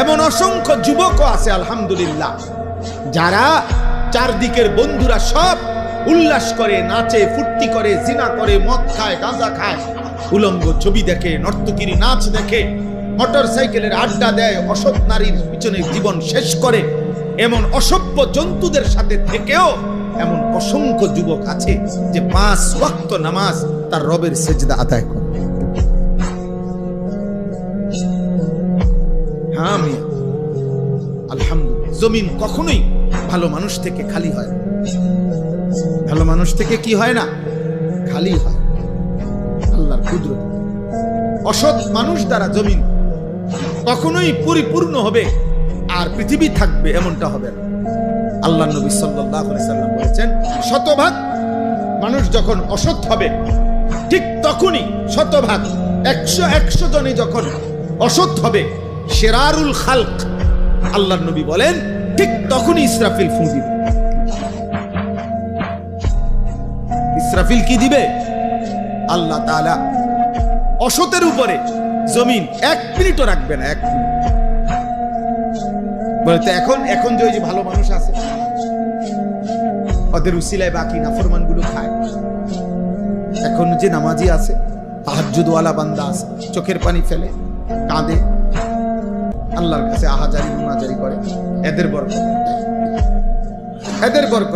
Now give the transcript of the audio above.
এমন অসংখ্য যুবকও আছে আলহামদুলিল্লাহ, যারা চারদিকের বন্ধুরা সব উল্লাস করে, নাচে, ফুর্তি করে, জিনা করে, মদ খায়, গাঁজা খায়, উলঙ্গ ছবি দেখে, নর্তকীর নাচ দেখে, মোটর সাইকেলের আড্ডা দেয়, অসৎ নারীর পিছনে জীবন শেষ করে, এমন অসভ্য জন্তুদের সাথে থেকেও এমন অসংখ্য যুবক আছে যে 5 ওয়াক্ত নামাজ তার রবের সেজদা আদায় করে। হ্যাঁ মিয়া, আলহামদুলিল্লাহ। জমিন কখনোই ভালো মানুষ থেকে খালি হয় না। ভালো মানুষ থেকে কি হয় না? খালি হয়। আল্লাহর কুদরত। অসৎ মানুষ দ্বারা জমিন কখনোই পরিপূর্ণ হবে আর পৃথিবী থাকবে এমনটা হবে না। আল্লাহ নবী সাল্লাল্লাহু আলাইহি সাল্লাম বলেছেন, শতভাগ মানুষ যখন অসৎ হবে ঠিক তখনই, শতভাগ 100 জনে যখন অসৎ হবে, শিরারুল খালক, আল্লাহর নবী বলেন ঠিক তখনই ইসরাফিল ফু দিবে। ইসরাফিল কি দিবে? আল্লাহ তাআলা অসতের উপরে জমিন 1 মিনিটও রাখবে না। 1 মিনিট বলতে এখন যে ওই যে ভালো মানুষ আছে, ওদের উসিলায় বাকি নাফরমান গুলো খায়। এখন যে নামাজি আছে, তাহাজ্জুদওয়ালা বান্দা আছে, চোখের পানি ফেলে, কাঁদে, আল্লাহর কাছে আহাজারি মুনাজারি করে, এদের বরকত